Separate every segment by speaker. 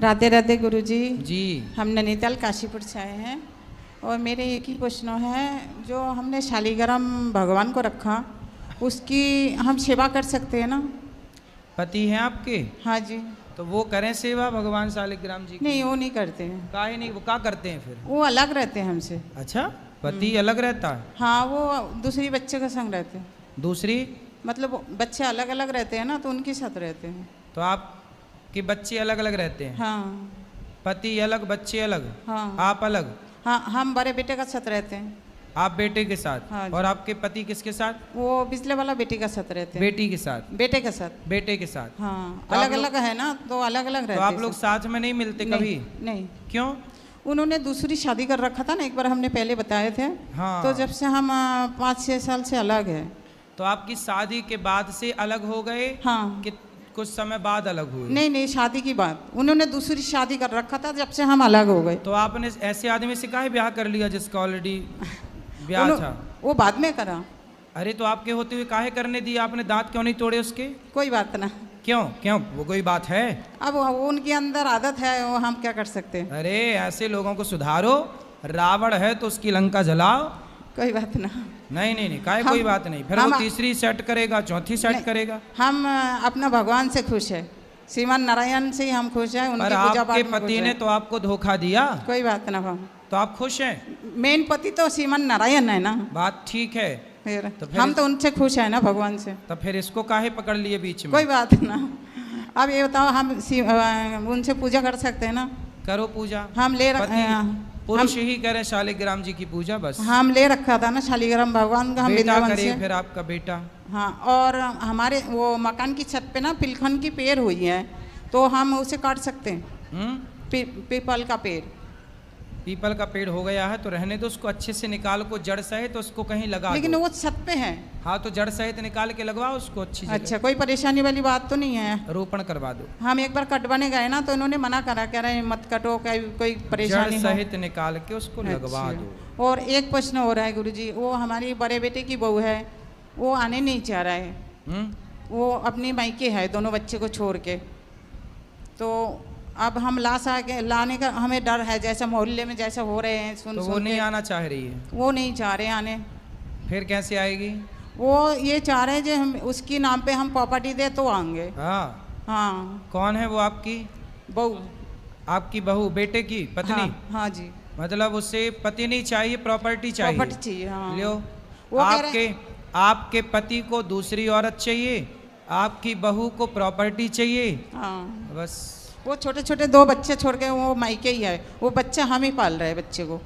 Speaker 1: राधे राधे गुरुजी
Speaker 2: जी।
Speaker 1: हम नैनीताल काशीपुर से आए हैं और मेरे एक ही प्रश्न है, जो हमने शालिग्राम भगवान को रखा उसकी हम सेवा कर सकते हैं ना?
Speaker 2: पति हैं आपके?
Speaker 1: हाँ जी।
Speaker 2: तो वो करें सेवा भगवान शालिग्राम जी की?
Speaker 1: नहीं, वो नहीं करते हैं।
Speaker 2: काहे नहीं? वो क्या करते हैं फिर?
Speaker 1: वो अलग रहते हैं हमसे।
Speaker 2: अच्छा, पति अलग रहता है?
Speaker 1: हाँ, वो दूसरी बच्चे के संग रहते हैं।
Speaker 2: दूसरी
Speaker 1: मतलब बच्चे अलग अलग रहते हैं ना, तो उनके साथ रहते हैं।
Speaker 2: तो आपके बच्चे अलग अलग रहते हैं?
Speaker 1: हाँ।
Speaker 2: पति अलग, बच्चे अलग?
Speaker 1: हाँ।
Speaker 2: आप अलग?
Speaker 1: हाँ, हम बड़े बेटे का साथ रहते हैं।
Speaker 2: आप बेटे के साथ?
Speaker 1: हाँ जी।
Speaker 2: और आपके पति किसके साथ?
Speaker 1: वो पिछले वाला बेटी का साथ रहते हैं।
Speaker 2: बेटी के साथ?
Speaker 1: बेटे के साथ।
Speaker 2: बेटे के साथ?
Speaker 1: हाँ,
Speaker 2: तो
Speaker 1: अलग अलग है ना, तो अलग अलग रहते
Speaker 2: तो
Speaker 1: हैं।
Speaker 2: आप लोग साथ में नहीं मिलते कभी?
Speaker 1: नहीं।
Speaker 2: क्यों?
Speaker 1: उन्होंने दूसरी शादी कर रखा था ना, एक बार हमने पहले बताए थे।
Speaker 2: हाँ।
Speaker 1: तो जब से हम 5-6 साल से अलग है।
Speaker 2: तो आपकी शादी के बाद से अलग हो गए?
Speaker 1: हाँ।
Speaker 2: कि कुछ समय बाद अलग हुए?
Speaker 1: नहीं, शादी की बात, उन्होंने दूसरी शादी कर रखा था, जब से हम अलग हो गए।
Speaker 2: तो आपने ऐसे आदमी से काहे ब्याह कर लिया जिसका ऑलरेडी ब्याह था?
Speaker 1: वो बाद में करा।
Speaker 2: अरे तो आपके होते हुए काहे करने दिया आपने? दांत क्यों नहीं तोड़े उसके?
Speaker 1: कोई बात ना।
Speaker 2: क्यों वो कोई बात है?
Speaker 1: अब वो उनके अंदर आदत है, वो हम क्या कर सकते हैं।
Speaker 2: अरे ऐसे लोगों को सुधारो। रावण है तो उसकी लंका जलाओ।
Speaker 1: कोई बात ना।
Speaker 2: नहीं काहे कोई बात नहीं। फिर वो तीसरी सेट करेगा, चौथी सेट करेगा।
Speaker 1: हम अपना भगवान से खुश है, श्रीमान नारायण से ही हम खुश हैं।
Speaker 2: पर आपके पति ने तो आपको धोखा दिया।
Speaker 1: कोई बात ना।
Speaker 2: तो आप खुश हैं?
Speaker 1: मेन पति तो श्रीमान नारायण है ना।
Speaker 2: बात ठीक है।
Speaker 1: फिर
Speaker 2: तो फिर
Speaker 1: हम तो उनसे खुश है ना, भगवान से।
Speaker 2: तो फिर इसको काहे पकड़ लिए बीच में?
Speaker 1: कोई बात ना। अब ये बताओ, हम उनसे पूजा कर सकते हैं ना?
Speaker 2: करो पूजा।
Speaker 1: हम ले
Speaker 2: पुरुष ही करें शालिग्राम जी की पूजा बस।
Speaker 1: हम ले रखा था ना शालिग्राम भगवान का। हम
Speaker 2: बेटा करे फिर आपका बेटा।
Speaker 1: हाँ, और हमारे वो मकान की छत पे ना पिलखन की पेड़ हुई है, तो हम उसे काट सकते हैं। पीपल का पेड़।
Speaker 2: पीपल का पेड़ हो गया है तो रहने दो उसको, अच्छे से निकाल को जड़ सहित उसको कहीं लगा दो।
Speaker 1: लेकिन वो छत पे है।
Speaker 2: हाँ तो जड़ सहित निकाल के लगवाओ उसको अच्छी जगह।
Speaker 1: अच्छा, कोई परेशानी वाली बात तो नहीं है?
Speaker 2: रोपण करवा दो।
Speaker 1: हम एक बार कटवाने गए ना, तो इन्होंने मना करा, कह रहे मत कटो, कोई परेशानी
Speaker 2: जड़ सहित निकाल के उसको लगवा दो।
Speaker 1: और एक प्रश्न हो रहा है गुरुजी, वो हमारी बड़े बेटे की बहू है, वो आने नहीं चाह रहा है। वो अपनी मायके है, दोनों बच्चे को छोड़ के। तो अब हम लाने का हमें डर है, जैसा मोहल्ले में जैसा हो रहे हैं सुन।
Speaker 2: तो वो नहीं आना चाह रही है?
Speaker 1: वो नहीं चाह रहे आने।
Speaker 2: फिर कैसे आएगी?
Speaker 1: वो ये चाह रहे हैं जो हम उसकी नाम पे हम प्रॉपर्टी दे तो आएंगे। हाँ।
Speaker 2: कौन है वो आपकी
Speaker 1: बहू?
Speaker 2: आपकी बहू, बेटे की पत्नी?
Speaker 1: हाँ जी।
Speaker 2: मतलब उससे पति नहीं चाहिए, प्रॉपर्टी चाहिए?
Speaker 1: प्रॉपर्टी चाहिए। हाँ।
Speaker 2: लो, आपके पति को दूसरी औरत चाहिए, आपकी बहू को प्रॉपर्टी चाहिए।
Speaker 1: हाँ
Speaker 2: बस।
Speaker 1: वो छोटे छोटे 2 बच्चे छोड़ के वो मायके ही है, वो बच्चा हम ही पाल रहे हैं बच्चे को।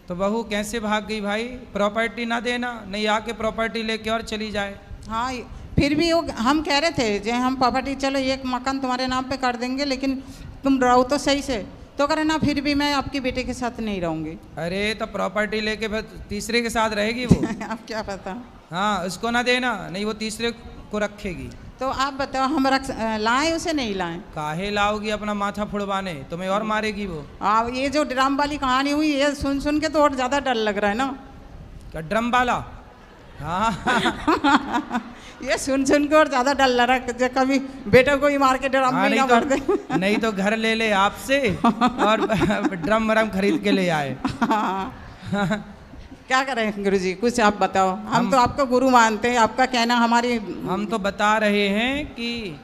Speaker 2: तो बहू कैसे भाग गई भाई? प्रॉपर्टी ना देना, नहीं आके प्रॉपर्टी लेके और चली जाए।
Speaker 1: हाँ, फिर भी वो हम कह रहे थे जो हम प्रॉपर्टी, चलो एक मकान तुम्हारे नाम पे कर देंगे, लेकिन तुम रहो तो सही से। तो करे ना, फिर भी मैं आपके बेटे के साथ नहीं रहूँगी।
Speaker 2: अरे तो प्रॉपर्टी लेके फिर तीसरे के साथ रहेगी वो?
Speaker 1: अब क्या पता।
Speaker 2: हाँ, उसको ना देना, नहीं वो तीसरे को रखेगी।
Speaker 1: तो आप बताओ, हम लाएं उसे नहीं लाएं?
Speaker 2: काहे लाओगी अपना माथा फुड़वाने? तुम्हें और मारेगी वो।
Speaker 1: ये जो ड्राम वाली कहानी हुई, ये सुन के तो और ज़्यादा डर लग रहा है ना।
Speaker 2: क्या ड्रम वाला? हाँ।
Speaker 1: ये सुन के और ज़्यादा डर लग रहा है, कभी बेटे को ही मार के ड्रम में ना भर दे।
Speaker 2: नहीं तो घर ले ले आपसे और ड्रम वरम खरीद के ले आए।
Speaker 1: क्या करें गुरुजी, कुछ आप बताओ। हम तो आपको गुरु मानते हैं, आपका कहना हमारी।
Speaker 2: हम तो बता रहे हैं कि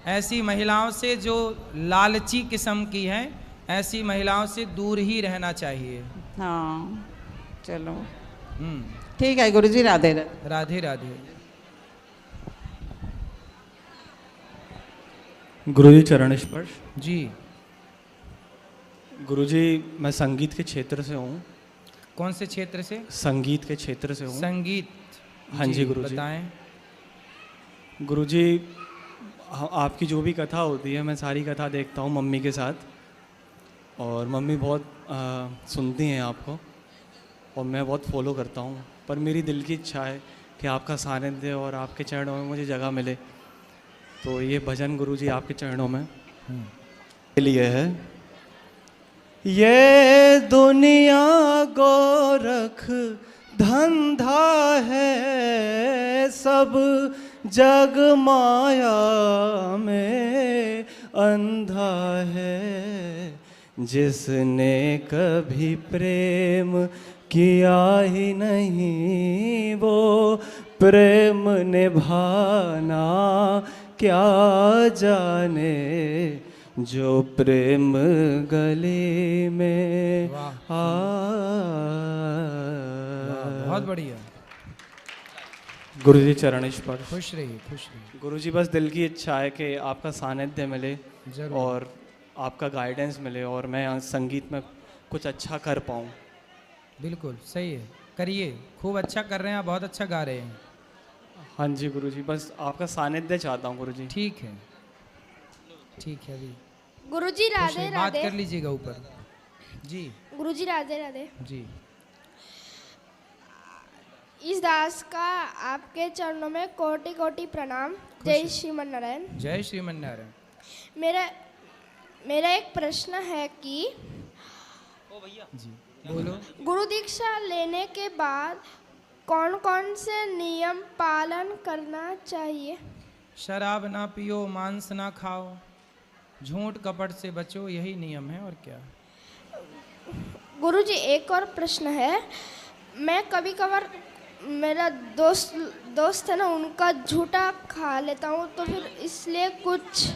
Speaker 2: ऐसी महिलाओं से जो लालची किस्म की हैं, ऐसी महिलाओं से दूर ही रहना चाहिए।
Speaker 1: हाँ चलो ठीक है गुरुजी। राधे
Speaker 2: राधे राधे।
Speaker 3: गुरुजी चरण स्पर्श।
Speaker 2: जी
Speaker 3: गुरुजी, मैं संगीत के क्षेत्र से हूँ।
Speaker 2: कौन से क्षेत्र से?
Speaker 3: संगीत के क्षेत्र से हूँ।
Speaker 2: संगीत?
Speaker 3: हाँ जी गुरुजी।
Speaker 2: बताएं।
Speaker 3: गुरुजी, आपकी जो भी कथा होती है मैं सारी कथा देखता हूँ मम्मी के साथ, और मम्मी बहुत सुनती हैं आपको, और मैं बहुत फॉलो करता हूँ। पर मेरी दिल की इच्छा है कि आपका सानिध्य और आपके चरणों में मुझे जगह मिले। तो ये भजन गुरुजी आपके चरणों में के लिए है। ये दुनिया गोरख धंधा है, सब जग माया में अंधा है जिसने कभी प्रेम किया ही नहीं, वो प्रेम निभाना क्या जाने, जो प्रेम गले में
Speaker 2: वाह।
Speaker 3: आ।
Speaker 2: बहुत बढ़िया।
Speaker 3: गुरुजी चरण स्पर्श।
Speaker 2: खुश रहिए, खुश रहिए।
Speaker 3: गुरुजी बस दिल की इच्छा है कि आपका सानिध्य मिले
Speaker 2: जरूर।
Speaker 3: और आपका गाइडेंस मिले और मैं संगीत में कुछ अच्छा कर पाऊँ।
Speaker 2: बिल्कुल सही है, करिए, खूब अच्छा कर रहे हैं आप, बहुत अच्छा गा रहे हैं।
Speaker 3: हाँ जी गुरुजी, बस आपका सानिध्य चाहता हूँ गुरुजी।
Speaker 2: ठीक है, ठीक है। अभी
Speaker 4: गुरुजी
Speaker 2: खुश
Speaker 4: राधे
Speaker 2: रहिए, बात
Speaker 4: राधे।
Speaker 2: कर लीजिएगा ऊपर। जी
Speaker 4: गुरुजी राधे राधे।
Speaker 2: जी।
Speaker 4: इस दास का आपके चरणों में कोटि कोटि प्रणाम। जय श्रीमन नारायण।
Speaker 2: जय श्रीमन नारायण।
Speaker 4: मेरा एक प्रश्न है कि
Speaker 2: जी बोलो।
Speaker 4: गुरु दीक्षा लेने के बाद कौन कौन से नियम पालन करना चाहिए?
Speaker 2: शराब ना पियो, मांस ना खाओ, झूठ कपट से बचो, यही नियम है और क्या।
Speaker 4: गुरुजी एक और प्रश्न है। मैं कभी कभार मेरा दोस्त है ना, उनका झूठा खा लेता हूँ, तो फिर इसलिए कुछ।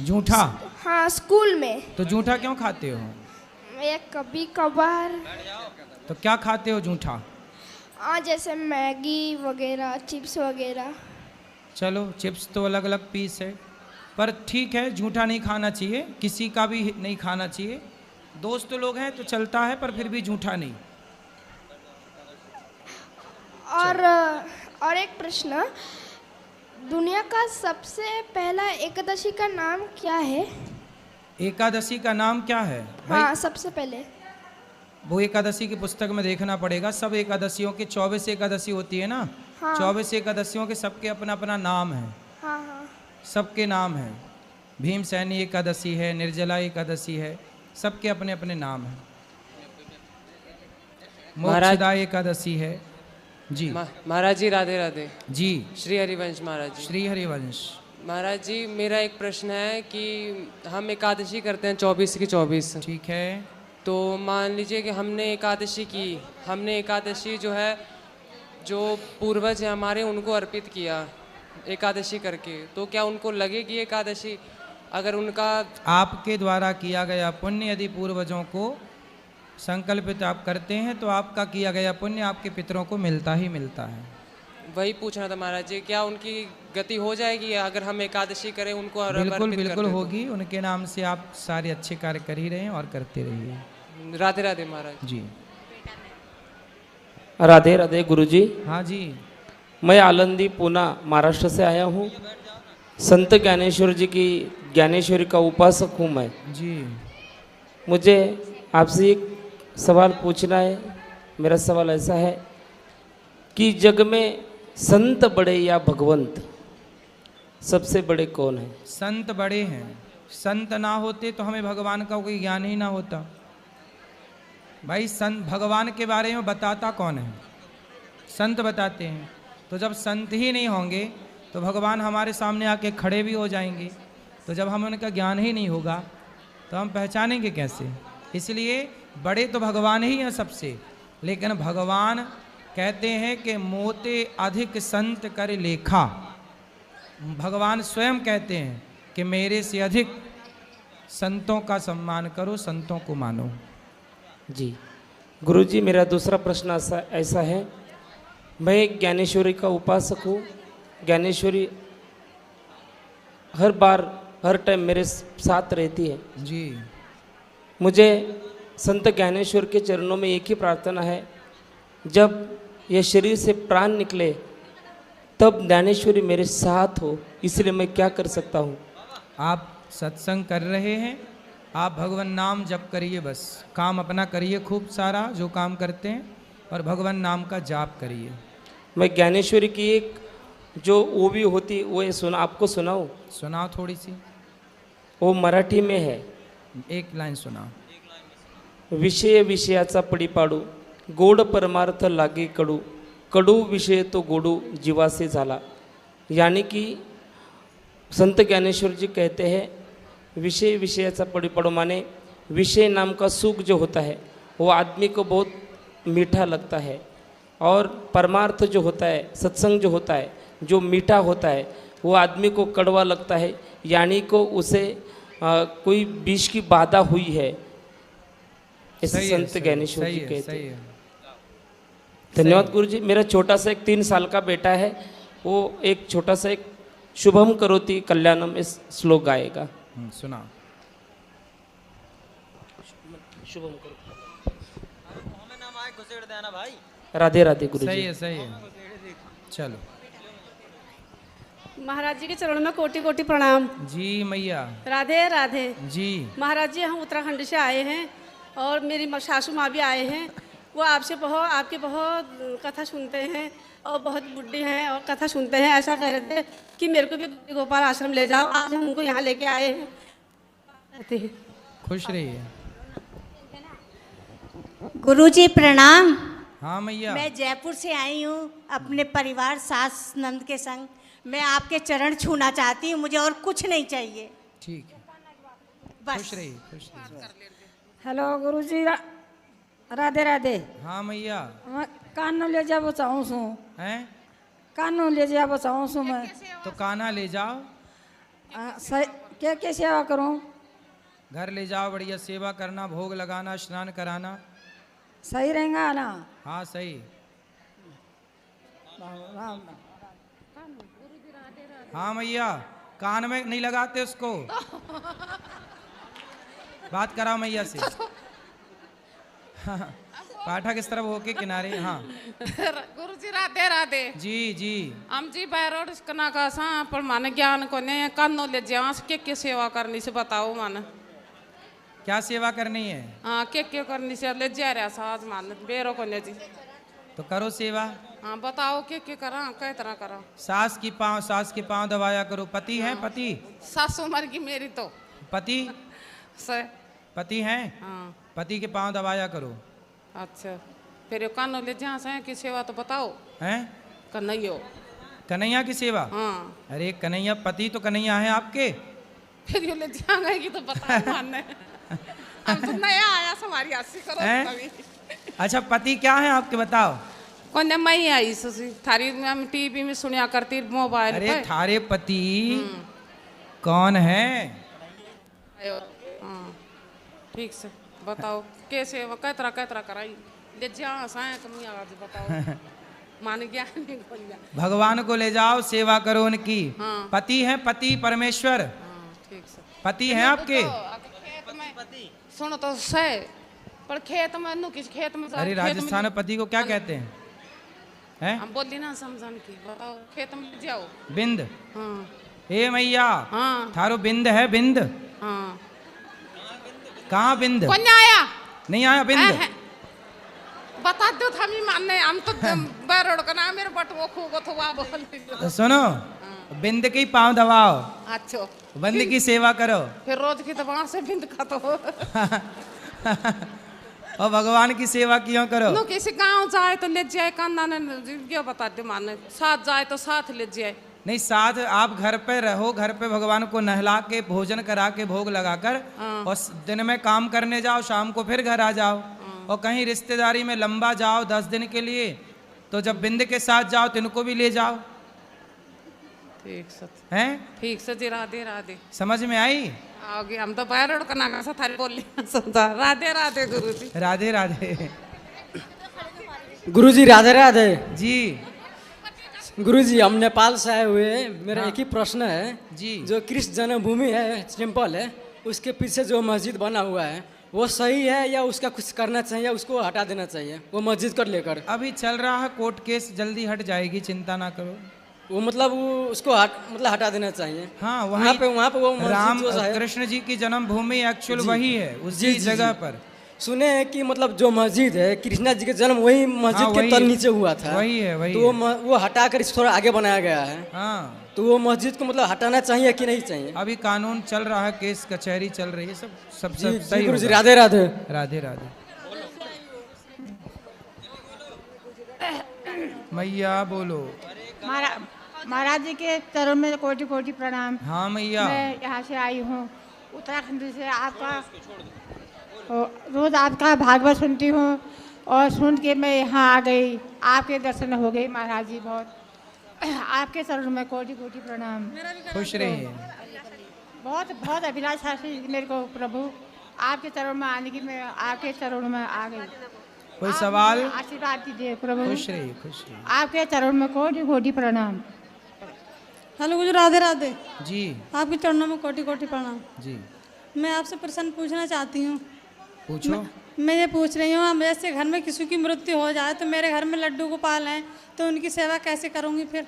Speaker 2: झूठा?
Speaker 4: हाँ, स्कूल में।
Speaker 2: तो झूठा क्यों खाते हो?
Speaker 4: मैं कभी कभार।
Speaker 2: तो क्या खाते हो झूठा?
Speaker 4: हाँ, जैसे मैगी वगैरह, चिप्स वगैरह।
Speaker 2: चलो, चिप्स तो अलग अलग पीस है, पर ठीक है, झूठा नहीं खाना चाहिए, किसी का भी नहीं खाना चाहिए। दोस्त लोग हैं तो चलता है, पर फिर भी झूठा नहीं।
Speaker 4: और एक प्रश्न, दुनिया का सबसे पहला एकादशी का नाम क्या है?
Speaker 2: एकादशी का नाम क्या है भाई?
Speaker 4: हाँ, सबसे पहले।
Speaker 2: वो एकादशी की पुस्तक में देखना पड़ेगा। सब एकादशियों के 24 एकादशी होती है ना।
Speaker 4: हाँ।
Speaker 2: 24 एकादशियों के सबके अपना अपना नाम है।
Speaker 4: हाँ हाँ।
Speaker 2: सबके नाम है। भीमसेनी एकादशी है, निर्जला एकादशी है, सबके अपने अपने नाम हैं। मोक्षदा एकादशी है। जी
Speaker 5: महाराज जी राधे राधे।
Speaker 2: जी।
Speaker 5: श्री हरिवंश महाराज जी।
Speaker 2: श्री हरिवंश।
Speaker 5: महाराज जी, मेरा एक प्रश्न है कि हम एकादशी करते हैं 24 की 24।
Speaker 2: ठीक है।
Speaker 5: तो मान लीजिए कि हमने एकादशी की, हमने एकादशी जो है, जो पूर्वज हैं हमारे, उनको अर्पित किया एकादशी करके, तो क्या उनको लगेगी एकादशी? अगर उनका
Speaker 2: आपके द्वारा किया गया पुण्य यदि पूर्वजों को संकल्पित आप करते हैं तो आपका किया गया पुण्य आपके पितरों को मिलता ही मिलता है।
Speaker 5: वही पूछना था महाराज जी, क्या उनकी गति हो जाएगी अगर हम एकादशी करें उनको?
Speaker 2: बिल्कुल बिल्कुल होगी। उनके नाम से आप सारे अच्छे कार्य कर ही रहे हैं और करते रहिए।
Speaker 5: राधे राधे महाराज
Speaker 2: जी।
Speaker 6: राधे राधे गुरुजी।
Speaker 2: हाँ जी।
Speaker 6: मैं आलंदी पूना महाराष्ट्र से आया हूँ। संत ज्ञानेश्वर जी की ज्ञानेश्वरी का उपासक हूँ मैं
Speaker 2: जी।
Speaker 6: मुझे आपसे एक सवाल पूछना है। मेरा सवाल ऐसा है कि जग में संत बड़े या भगवंत, सबसे बड़े कौन है?
Speaker 2: संत बड़े हैं। संत ना होते तो हमें भगवान का कोई ज्ञान ही ना होता। भाई संत भगवान के बारे में बताता कौन है? संत बताते हैं। तो जब संत ही नहीं होंगे तो भगवान हमारे सामने आके खड़े भी हो जाएंगे। तो जब हमें उनका ज्ञान ही नहीं होगा तो हम पहचानेंगे कैसे? इसलिए बड़े तो भगवान ही हैं सबसे, लेकिन भगवान कहते हैं कि मोते अधिक संत कर लेखा। भगवान स्वयं कहते हैं कि मेरे से अधिक संतों का सम्मान करो, संतों को मानो।
Speaker 6: जी गुरुजी, मेरा दूसरा प्रश्न ऐसा है, मैं ज्ञानेश्वरी का उपासक हूँ। ज्ञानेश्वरी हर बार हर टाइम मेरे साथ रहती है
Speaker 2: जी।
Speaker 6: मुझे संत ज्ञानेश्वर के चरणों में एक ही प्रार्थना है, जब यह शरीर से प्राण निकले तब ज्ञानेश्वरी मेरे साथ हो। इसलिए मैं क्या कर सकता हूँ?
Speaker 2: आप सत्संग कर रहे हैं, आप भगवान नाम जप करिए, बस काम अपना करिए खूब सारा जो काम करते हैं, और भगवान नाम का जाप करिए।
Speaker 6: मैं ज्ञानेश्वरी की एक जो वो भी होती वो आपको सुनाऊँ?
Speaker 2: सुनाओ थोड़ी सी।
Speaker 6: वो मराठी में है।
Speaker 2: एक लाइन सुनाओ।
Speaker 6: विषय विषयाचा पडी पाडू, गोड परमार्थ लागे कडू, कडू विषय तो गोडू जीवासे झाला। यानी कि संत ज्ञानेश्वर जी कहते हैं, विषय विषयाचा पड़ो माने विषय नाम का सुख जो होता है वो आदमी को बहुत मीठा लगता है, और परमार्थ जो होता है, सत्संग जो होता है, जो मीठा होता है वो आदमी को कड़वा लगता है, यानी को उसे कोई विष की बाधा हुई है, ऐसे संत ज्ञानेश्वर जी कहते हैं। धन्यवाद गुरु जी। मेरा छोटा सा एक 3 साल का बेटा है, वो एक छोटा सा एक शुभम करोति कल्याणम इस श्लोक गाएगा।
Speaker 2: सुना।
Speaker 6: शुभम करो। राधे राधे गुरु
Speaker 2: सही
Speaker 6: जी।
Speaker 2: है, सही है। चलो
Speaker 7: महाराज जी के चरणों में कोटि कोटि प्रणाम।
Speaker 2: जी मैया।
Speaker 7: राधे राधे
Speaker 2: जी।
Speaker 7: महाराज जी, हम उत्तराखंड से आए हैं और मेरी सासू माँ भी आए हैं। वो आपकी बहुत कथा सुनते हैं और बहुत बुढ़ी हैं और कथा सुनते हैं। ऐसा कह रहे थे कि मेरे को भी गोपाल आश्रम ले जाओ। आज हम उनको यहाँ लेके आए हैं।
Speaker 2: खुश रहिए।
Speaker 8: गुरुजी प्रणाम।
Speaker 2: हाँ मैया।
Speaker 8: मैं जयपुर से आई हूँ अपने परिवार सास नंद के संग। मैं आपके चरण छूना चाहती हूँ, मुझे और कुछ नहीं चाहिए।
Speaker 2: ठीक है,
Speaker 8: बस।
Speaker 2: खुश रहिए, खुश रहिए।
Speaker 9: हेलो गुरुजी, राधे राधे।
Speaker 2: हाँ मैया।
Speaker 9: कानू ले जाबो चाहूँ सू।
Speaker 2: हैं?
Speaker 9: कानू ले जाबो चाहूँ सू मैं।
Speaker 2: तो कान्हा ले जाओ।
Speaker 9: क्या सेवा करूँ?
Speaker 2: घर ले जाओ, बढ़िया सेवा करना, भोग लगाना, स्नान कराना।
Speaker 9: सही रहेगा ना?
Speaker 2: हाँ सही।
Speaker 9: राम।
Speaker 2: हाँ मैया, कान में नहीं लगाते उसको। बात कराओ मैया से। पाठक इस तरफ होके किनारे। हाँ
Speaker 1: गुरुजी राधे राधे।
Speaker 2: जी जी।
Speaker 1: हम जी बैरोड कना का सा पर माने ज्ञान को ने कानो ले जांस के सेवा करनी से बताओ माने।
Speaker 2: क्या सेवा करनी है?
Speaker 1: हाँ के करनी से ले जा रहा साज मान बेरो को ने जी।
Speaker 2: तो करो सेवा।
Speaker 1: हाँ बताओ के करा, कै तरह करा।
Speaker 2: सास के पाँव दबाया करो। पति है? पति
Speaker 1: सासू मर गई मेरी तो।
Speaker 2: पति
Speaker 1: से
Speaker 2: पति हैं?
Speaker 1: हाँ।
Speaker 2: पति के पाँव दबाया करो।
Speaker 1: अच्छा, फिर ये कानो ले जा से की सेवा तो बताओ।
Speaker 2: हैं?
Speaker 1: कन्हैया।
Speaker 2: कन्हैया की सेवा?
Speaker 1: हाँ।
Speaker 2: अरे कन्हैया, पति तो कन्हैया है आपके।
Speaker 1: फिर ये ले जाएगी तो बताओ मानने। हम तो नया आया हमारी आसी करो तभी।
Speaker 2: अच्छा, पति क्या है आपके, बताओ।
Speaker 1: कौन मैं आई सुसी थारी में टीवी में सुनिया करती मोबाइल पे।
Speaker 2: अरे थारे पति कौन है?
Speaker 1: हाँ ठीक से बताओ कैसे कै तरह कराई ले जा साया कमी आज बताओ। मान गया नहीं बोल गया।
Speaker 2: भगवान को ले जाओ, सेवा करो उनकी।
Speaker 1: हाँ।
Speaker 2: पति है, पति परमेश्वर।
Speaker 1: हाँ ठीक से।
Speaker 2: पति हैं आपके?
Speaker 1: खेत में सुनो तो से पर खेत में नु किस खेत में।
Speaker 2: अरे राजस्थान में पति को क्या कहते हैं? हैं?
Speaker 1: हम बोली ना समझन की बताओ। खेत में जाओ।
Speaker 2: बिंद।
Speaker 1: हाँ।
Speaker 2: ए मैया।
Speaker 1: हाँ।
Speaker 2: थारो बिंद है? बिंद
Speaker 1: हाँ।
Speaker 2: कहाँ बिंद?
Speaker 1: कौन आया?
Speaker 2: नहीं आया बिंद।
Speaker 1: बता दो था मी मानने हम तो बैरोड का नाम मेरे बट वो खो तो वाह बोल।
Speaker 2: तो सुनो, बिंद के पाँव दबाओ।
Speaker 1: अच्छा।
Speaker 2: बिंद की सेवा करो।
Speaker 1: फिर रोज की दबा से बिंद खा तो।
Speaker 2: और भगवान की सेवा क्यों करो?
Speaker 1: नो किसी गांव जाए तो ले जाए कान्ना ने क्या बता दे माने। साथ जाए तो साथ ले जाए।
Speaker 2: नहीं, साथ आप घर पे रहो, घर पे भगवान को नहला के भोजन करा के भोग लगाकर और दिन में काम करने जाओ, शाम को फिर घर आ जाओ। और कहीं रिश्तेदारी में लंबा जाओ 10 दिन के लिए, तो जब बिंद के साथ जाओ तो इनको भी ले जाओ।
Speaker 1: ठीक से
Speaker 2: हैं?
Speaker 1: ठीक से जी राधे राधे।
Speaker 2: समझ में आई?
Speaker 1: आगे हम तो बैरोड का नाम सा थारी बोली समझा। राधे राधे गुरुजी।
Speaker 2: राधे राधे।
Speaker 10: गुरुजी राधे राधे।
Speaker 2: जी
Speaker 10: गुरुजी, हम नेपाल से आए हुए हैं। मेरा एक ही प्रश्न है
Speaker 2: जी।
Speaker 10: जो कृष्ण जन्मभूमि है, टेम्पल है, उसके पीछे जो मस्जिद बना हुआ है वो सही है या उसका कुछ करना चाहिए, उसको हटा देना चाहिए वो मस्जिद को लेकर?
Speaker 2: अभी चल रहा है कोर्ट केस, जल्दी हट जाएगी, चिंता ना करो।
Speaker 10: वो मतलब वो उसको हटा देना चाहिए।
Speaker 2: हाँ,
Speaker 10: वहाँ पे वो
Speaker 2: राम
Speaker 10: मस्जिद जो है,
Speaker 2: कृष्ण जी की जन्मभूमि एक्चुअल
Speaker 10: जी।
Speaker 2: वही है, उसी
Speaker 10: जी,
Speaker 2: जगह
Speaker 10: जी।
Speaker 2: पर।
Speaker 10: सुने हैं कि मतलब जो मस्जिद है कृष्णा जी के जन्म वही मस्जिद
Speaker 2: हाँ,
Speaker 10: के
Speaker 2: वही
Speaker 10: तल नीचे हुआ था।
Speaker 2: वही है, वही
Speaker 10: तो
Speaker 2: है।
Speaker 10: वो हटाकर इस थोड़ा आगे बनाया गया है।
Speaker 2: हाँ,
Speaker 10: तो वो मस्जिद को मतलब हटाना चाहिए कि नहीं चाहिए?
Speaker 2: अभी कानून चल रहा है, केस कचहरी चल रही है, सब सही
Speaker 10: गुरुजी
Speaker 2: होगा।
Speaker 10: राधे राधे।
Speaker 2: राधे राधे। मैया बोलो।
Speaker 9: महाराज जी के चरण में कोटि कोटि प्रणाम।
Speaker 2: हाँ मैया।
Speaker 9: मैं यहाँ से आई हूँ उत्तराखंड से आपका रोज़ आपका भागवत सुनती हूँ और सुन के मैं यहाँ आ गई, आपके दर्शन हो गए महाराज जी। बहुत आपके चरणों में कोटि कोटि प्रणाम।
Speaker 2: खुश रहिए।
Speaker 9: बहुत बहुत अभिलाषा थी मेरे को प्रभु, आपके चरणों में आने की, मैं आपके चरणों में आ गई।
Speaker 2: कोई सवाल?
Speaker 9: आशीर्वाद दीजिए प्रभु।
Speaker 2: खुश रहिए, खुश रहिए।
Speaker 9: आपके चरणों में कोटि कोटि प्रणाम।
Speaker 11: हेलो गुरु, राधे राधे
Speaker 2: जी।
Speaker 11: आपके चरणों में कोटि कोटि प्रणाम।
Speaker 2: जी।
Speaker 11: मैं आपसे प्रश्न पूछना चाहती हूँ।
Speaker 2: पूछो।
Speaker 11: मैं ये पूछ रही हूँ, जैसे घर में किसी की मृत्यु हो जाए तो मेरे घर में लड्डू गोपाल हैं, तो उनकी सेवा कैसे करूँगी फिर?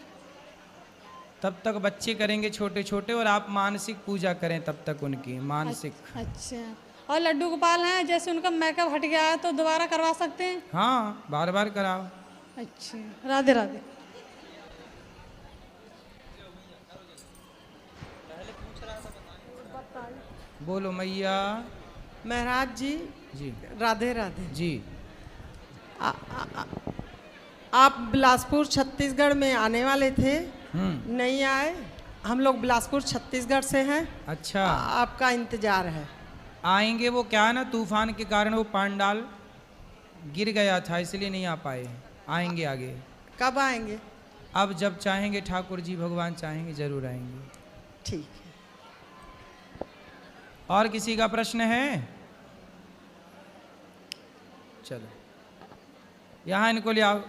Speaker 2: तब तक बच्चे करेंगे छोटे छोटे, और आप मानसिक पूजा करें तब तक उनकी मानसिक।
Speaker 11: अच्छा, और लड्डू गोपाल हैं, जैसे उनका मेकअप हट गया है तो दोबारा करवा सकते हैं?
Speaker 2: हाँ, बार बार कराओ।
Speaker 11: अच्छा, राधे राधे।
Speaker 2: बोलो मैया।
Speaker 12: महाराज जी।
Speaker 2: जी।
Speaker 12: राधे राधे
Speaker 2: जी।
Speaker 12: आप बिलासपुर छत्तीसगढ़ में आने वाले थे, नहीं आए। हम लोग बिलासपुर छत्तीसगढ़ से हैं।
Speaker 2: अच्छा।
Speaker 12: आपका इंतजार है।
Speaker 2: आएंगे, वो क्या है ना, तूफान के कारण वो पांडाल गिर गया था, इसलिए नहीं आ पाए। आएंगे आगे।
Speaker 12: कब आएंगे?
Speaker 2: अब जब चाहेंगे ठाकुर जी भगवान चाहेंगे जरूर आएंगे।
Speaker 12: ठीक है।
Speaker 2: और किसी का प्रश्न है? चलो यहाँ इनको ले आओ।